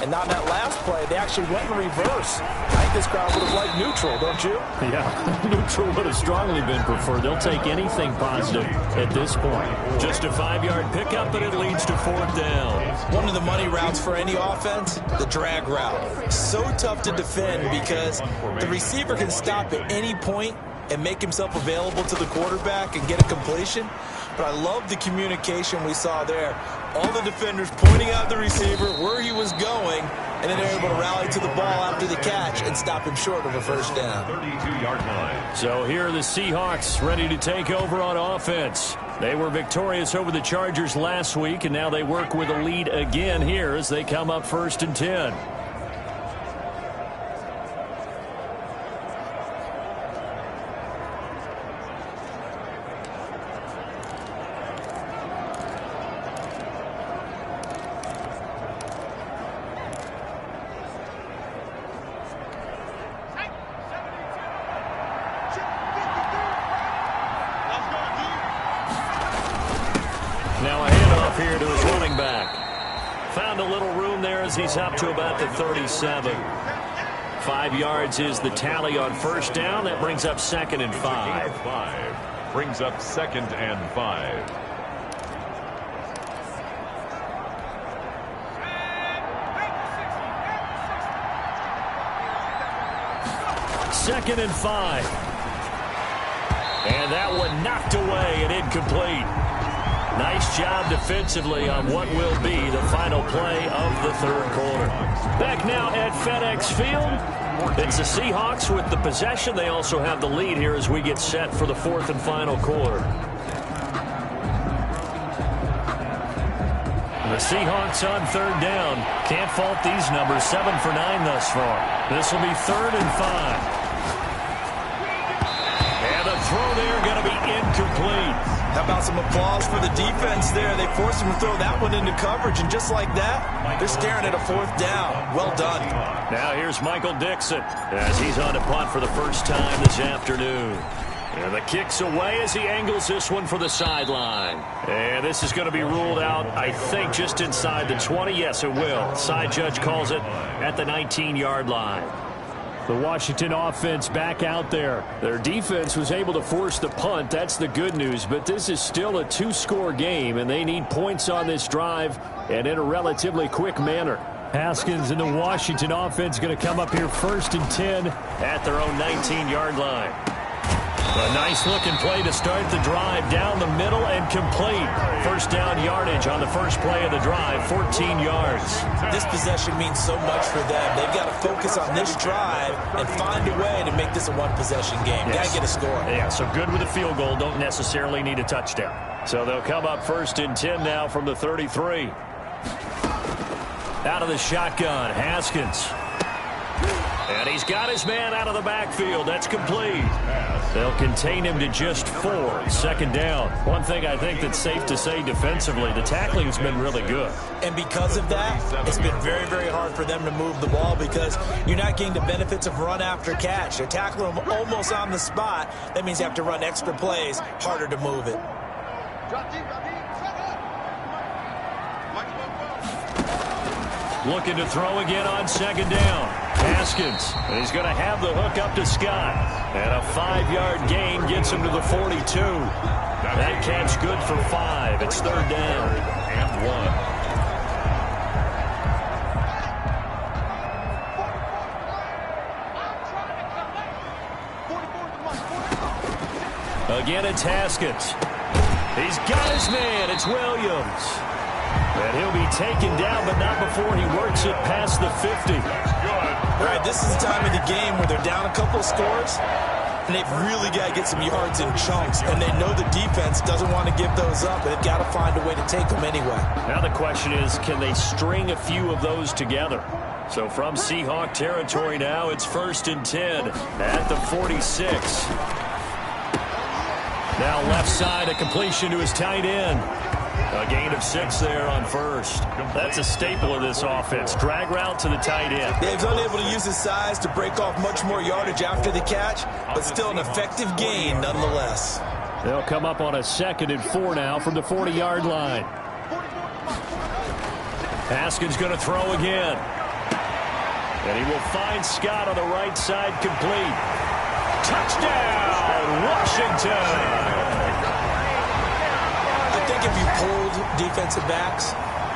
And on that last play, they actually went in reverse. I think this crowd would have liked neutral, don't you? Yeah, neutral would have strongly been preferred. They'll take anything positive at this point. Just a 5-yard pickup, but it leads to 4th down. One of the money routes for any offense, the drag route. So tough to defend because the receiver can stop at any point and make himself available to the quarterback and get a completion. But I love the communication we saw there. All the defenders pointing out the receiver, where he was going, and then they're able to rally to the ball after the catch and stop him short of a first down. 32-yard line. So here are the Seahawks ready to take over on offense. They were victorious over the Chargers last week, and now they work with a lead again here as they come up 1st and 10. Now a handoff here to his running back. Found a little room there as he's up to about the 37. 5 yards is the tally on first down. That brings up 2nd and 5. Brings up 2nd and 5. Second and 5. And that one knocked away and incomplete. Nice job defensively on what will be the final play of the third quarter. Back now at FedEx Field. It's the Seahawks with the possession. They also have the lead here as we get set for the fourth and final quarter. The Seahawks on third down. Can't fault these numbers. 7 for 9 thus far. This will be 3rd and 5. And the throw there going to be incomplete. How about some applause for the defense there? They forced him to throw that one into coverage, and just like that, they're staring at a 4th down. Well done. Now here's Michael Dixon as he's on to punt for the first time this afternoon. And the kick's away as he angles this one for the sideline. And this is going to be ruled out, I think, just inside the 20. Yes, it will. Side judge calls it at the 19-yard line. The Washington offense back out there. Their defense was able to force the punt. That's the good news. But this is still a 2-score game, and they need points on this drive and in a relatively quick manner. Haskins and the Washington offense going to come up here 1st and 10 at their own 19-yard line. A nice-looking play to start the drive down the middle and complete. First down yardage on the first play of the drive, 14 yards. This possession means so much for them. They've got to focus on this drive and find a way to make this a one-possession game. Yes. Got to get a score. Yeah, so good with a field goal. Don't necessarily need a touchdown. So they'll come up 1st and 10 now from the 33. Out of the shotgun, Haskins. And he's got his man out of the backfield. That's complete. They'll contain him to just 4. 2nd down. One thing I think that's safe to say defensively, the tackling has been really good. And because of that, it's been very, very hard for them to move the ball because you're not getting the benefits of run after catch. They're tackling them almost on the spot. That means you have to run extra plays, harder to move it. Looking to throw again on 2nd down. Haskins. And he's going to have the hook up to Scott. And a 5-yard gain gets him to the 42. That catch good for 5. It's 3rd down. And 1. Again, it's Haskins. He's got his man. It's Williams. And he'll be taken down, but not before he works it past the 50. Right, this is the time of the game where they're down a couple of scores, and they've really got to get some yards in chunks, and they know the defense doesn't want to give those up, and they've got to find a way to take them anyway. Now the question is, can they string a few of those together? So from Seahawk territory now, it's 1st and 10 at the 46. Now left side, a completion to his tight end. A gain of 6 there on 1st. That's a staple of this offense. Drag route to the tight end. Yeah, he's unable to use his size to break off much more yardage after the catch, but still an effective gain nonetheless. They'll come up on a 2nd and 4 now from the 40-yard line. Haskins going to throw again. And he will find Scott on the right side complete. Touchdown, Washington! I think if you polled defensive backs,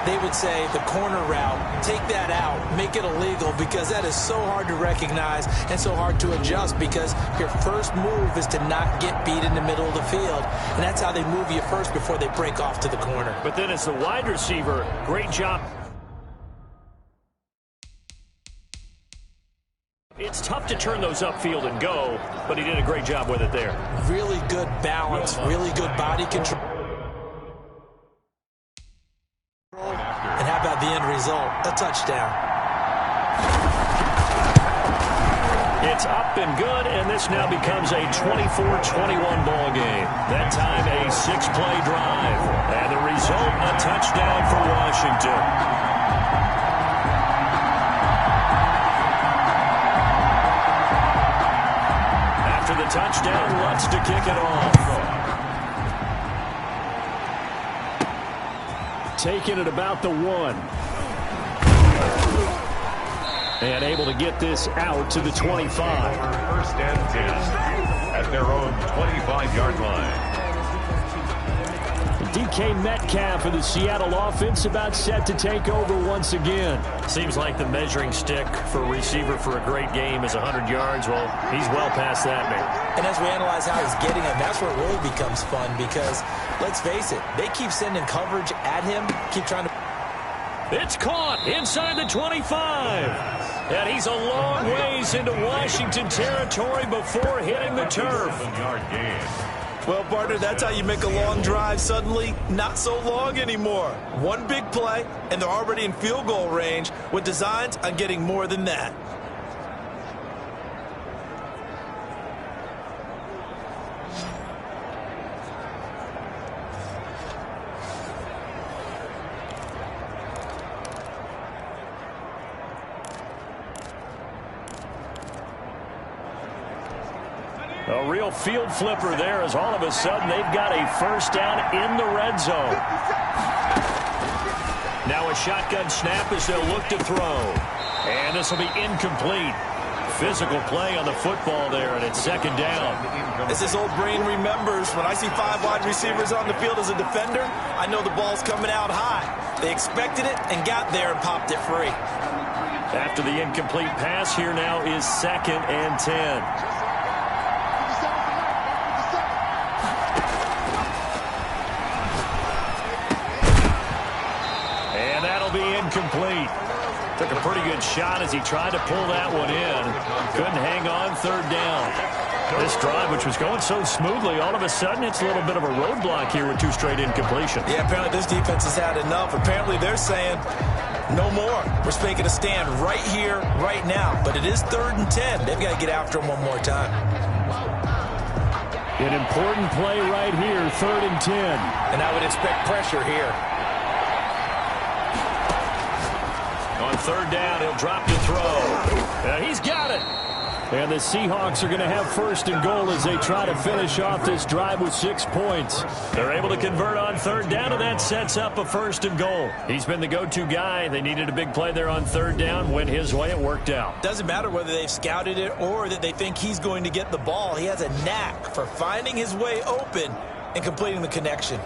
they would say the corner route, take that out, make it illegal, because that is so hard to recognize and so hard to adjust, because your first move is to not get beat in the middle of the field, and that's how they move you first before they break off to the corner. But then as the wide receiver, great job. It's tough to turn those upfield and go, but he did a great job with it there. Really good balance, really good body control. And how about the end result? A touchdown. It's up and good, and this now becomes a 24-21 ball game. That time a 6-play drive. And the result, a touchdown for Washington. After the touchdown, Lutz to kick it off. Taking it about the 1. And able to get this out to the 25. 1st and 10 at their own 25-yard line. DK DK Metcalf of the Seattle offense about set to take over once again. Seems like the measuring stick for a receiver for a great game is 100 yards. Well, he's well past that now. And as we analyze how he's getting them, that's where it really becomes fun because, let's face it, they keep sending coverage at him, keep trying to... It's caught inside the 25. And he's a long ways into Washington territory before hitting the turf. Well, partner, that's how you make a long drive suddenly not so long anymore. One big play, and they're already in field goal range with designs on getting more than that. A real field flipper there as all of a sudden they've got a first down in the red zone. Now a shotgun snap as they'll look to throw. And this will be incomplete. Physical play on the football there, and it's second down. As his old brain remembers, when I see 5 wide receivers on the field as a defender, I know the ball's coming out high. They expected it and got there and popped it free. After the incomplete pass, here now is 2nd and 10. Incomplete. Took a pretty good shot as he tried to pull that one in. Couldn't hang on, third down. This drive, which was going so smoothly, all of a sudden it's a little bit of a roadblock here with 2 straight incompletions. Yeah, apparently this defense has had enough. Apparently they're saying, no more. We're making a stand right here, right now. But it is 3rd and 10. They've got to get after him one more time. An important play right here, 3rd and 10. And I would expect pressure here. On 3rd down, he'll drop to throw. He's got it. And the Seahawks are going to have 1st and goal as they try to finish off this drive with 6 points. They're able to convert on 3rd down, and that sets up a 1st and goal. He's been the go-to guy. They needed a big play there on 3rd down. Went his way. It worked out. Doesn't matter whether they've scouted it or that they think he's going to get the ball. He has a knack for finding his way open and completing the connection.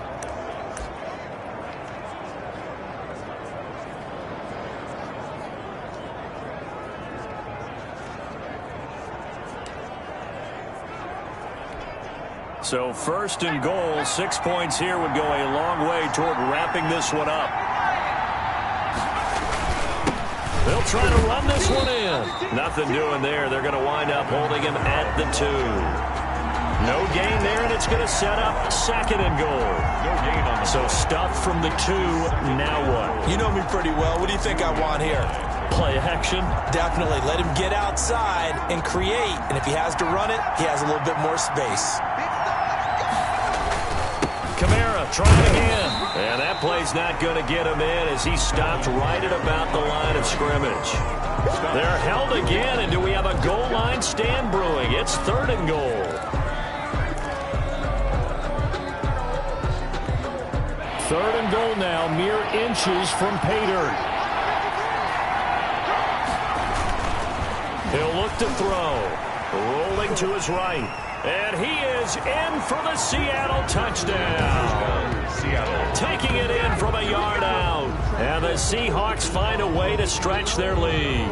So 1st and goal, 6 points here would go a long way toward wrapping this one up. They'll try to run this one in. Nothing doing there. They're going to wind up holding him at the 2. No gain there, and it's going to set up 2nd and goal. No gain on the So stuff from the 2. Now what? You know me pretty well. What do you think I want here? Play action? Definitely. Let him get outside and create. And if he has to run it, he has a little bit more space. Trying again. And that play's not going to get him in as he stopped right at about the line of scrimmage. They're held again, and do we have a goal line stand brewing? It's 3rd and goal. 3rd and goal now, mere inches from pay dirt. He'll look to throw. Rolling to his right. And he is in for the Seattle touchdown. Seattle taking it in from a yard out. And the Seahawks find a way to stretch their lead.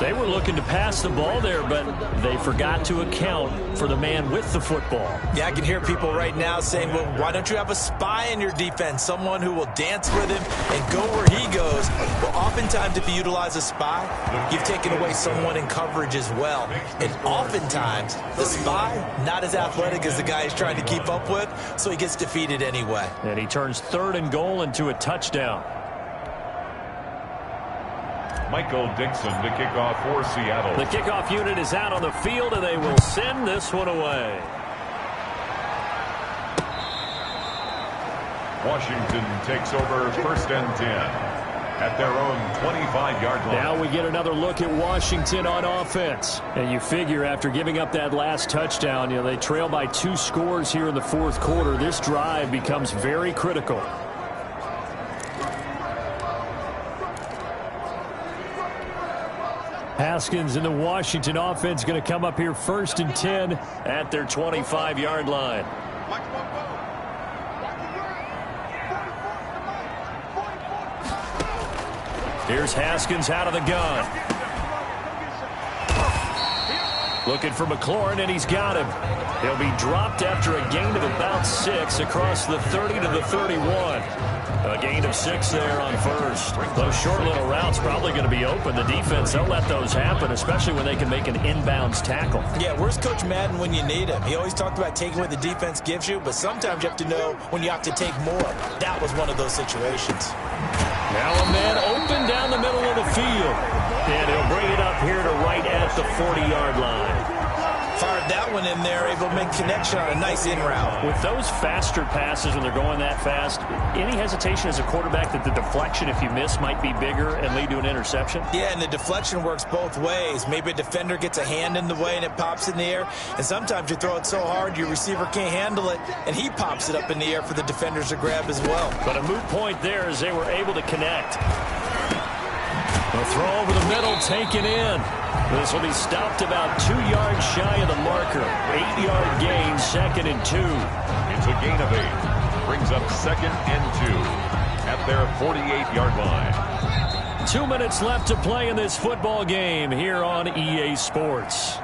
They were looking to pass the ball there, but they forgot to account for the man with the football. Yeah, I can hear people right now saying, well, why don't you have a spy in your defense, someone who will dance with him and go where he goes? Well, oftentimes if you utilize a spy, you've taken away someone in coverage as well. And oftentimes, the spy, not as athletic as the guy he's trying to keep up with, so he gets defeated anyway. And he turns 3rd and goal into a touchdown. Michael Dixon to kick off for Seattle. The kickoff unit is out on the field, and they will send this one away. Washington takes over 1st and 10 at their own 25-yard line. Now we get another look at Washington on offense. And you figure after giving up that last touchdown, they trail by 2 scores here in the 4th quarter. This drive becomes very critical. Haskins and the Washington offense going to come up here 1st and 10 at their 25-yard line. Here's Haskins out of the gun. Looking for McLaurin, and he's got him. He'll be dropped after a gain of about 6 across the 30 to the 31. A gain of 6 there on first. Those short little routes probably going to be open. The defense, they'll let those happen, especially when they can make an inbounds tackle. Yeah, where's Coach Madden when you need him? He always talked about taking what the defense gives you, but sometimes you have to know when you have to take more. That was one of those situations. Now a man open down the middle of the field. And he'll bring it up here to right at the 40-yard line. Fired that one in there, able to make connection on a nice in route. With those faster passes when they're going that fast, any hesitation as a quarterback that the deflection, if you miss, might be bigger and lead to an interception? Yeah, and the deflection works both ways. Maybe a defender gets a hand in the way and it pops in the air, and sometimes you throw it so hard your receiver can't handle it, and he pops it up in the air for the defenders to grab as well. But a moot point there as they were able to connect. The throw over the middle, taken in. This will be stopped about 2 yards shy of the marker. 8-yard gain, 2nd and 2. It's a gain of 8. Brings up 2nd and 2 at their 48-yard line. 2 minutes left to play in this football game here on EA Sports.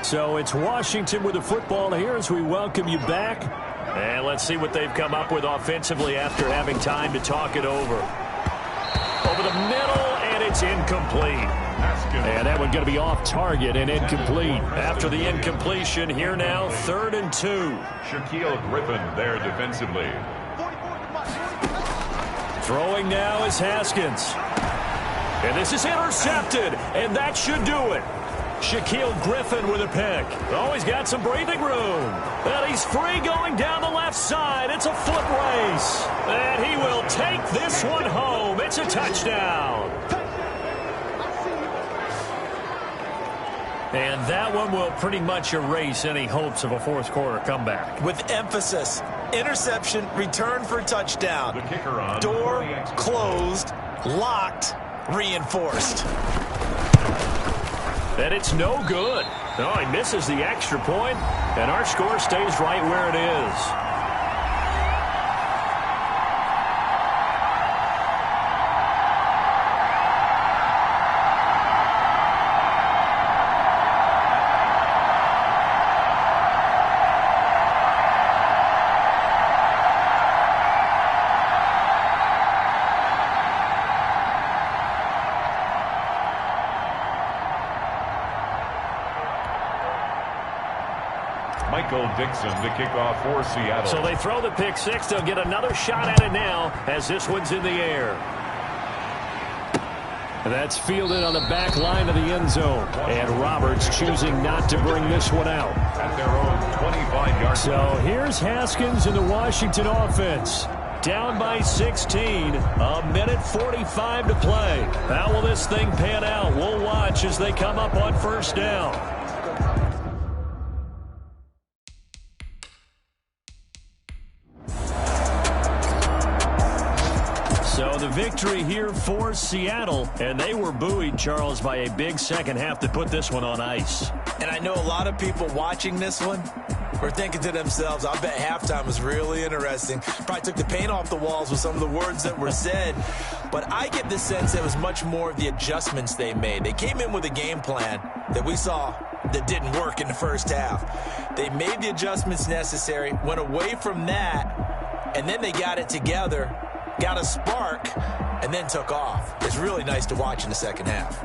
So it's Washington with the football here as we welcome you back. And let's see what they've come up with offensively after having time to talk it over. Over the middle, and it's incomplete. And that one going to be off target and incomplete. After the incompletion, here now, 3rd and 2. Shaquille Griffin there defensively. Throwing now is Haskins. And this is intercepted, and that should do it. Shaquille Griffin with a pick. Oh, he's got some breathing room. And he's free going down the left side. It's a foot race. And he will take this one home. It's a touchdown. And that one will pretty much erase any hopes of a fourth quarter comeback. With emphasis, interception, return for touchdown. The kicker on. Door closed, locked, reinforced. And it's no good. No, he misses the extra point, and our score stays right where it is. Michael Dixon to kick off for Seattle. So they throw the pick six. They'll get another shot at it now as this one's in the air. And that's fielded on the back line of the end zone. And Roberts choosing not to bring this one out. At their own 25-yard. So here's Haskins in the Washington offense. Down by 16. A minute 45 to play. How will this thing pan out? We'll watch as they come up on first down. So the victory here for Seattle, and they were buoyed, Charles, by a big second half that put this one on ice. And I know a lot of people watching this one were thinking to themselves, I bet halftime was really interesting. Probably took the paint off the walls with some of the words that were said. But I get the sense it was much more of the adjustments they made. They came in with a game plan that we saw that didn't work in the first half. They made the adjustments necessary, went away from that, and then they got it together, got a spark, and then took off. It's really nice to watch in the second half.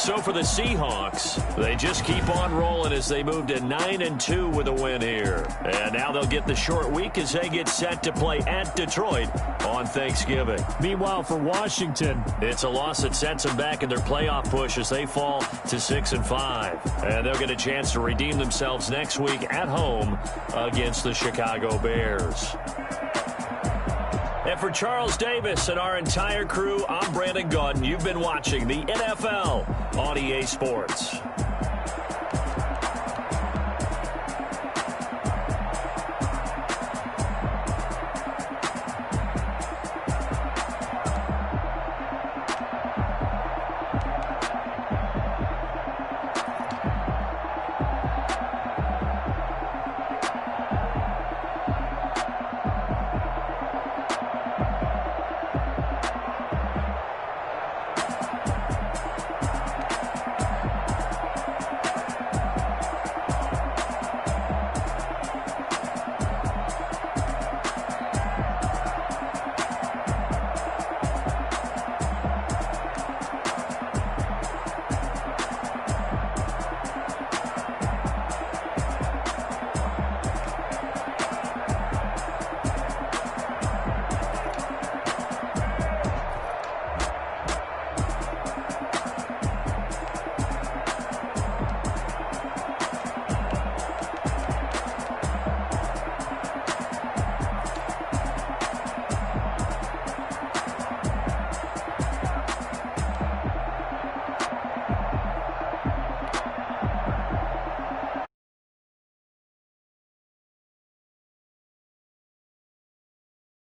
So for the Seahawks, they just keep on rolling as they move to 9-2 with a win here. And now they'll get the short week as they get set to play at Detroit on Thanksgiving. Meanwhile, for Washington, it's a loss that sets them back in their playoff push as they fall to 6-5. And they'll get a chance to redeem themselves next week at home against the Chicago Bears. And for Charles Davis and our entire crew, I'm Brandon Gaudin. You've been watching the NFL on EA Sports.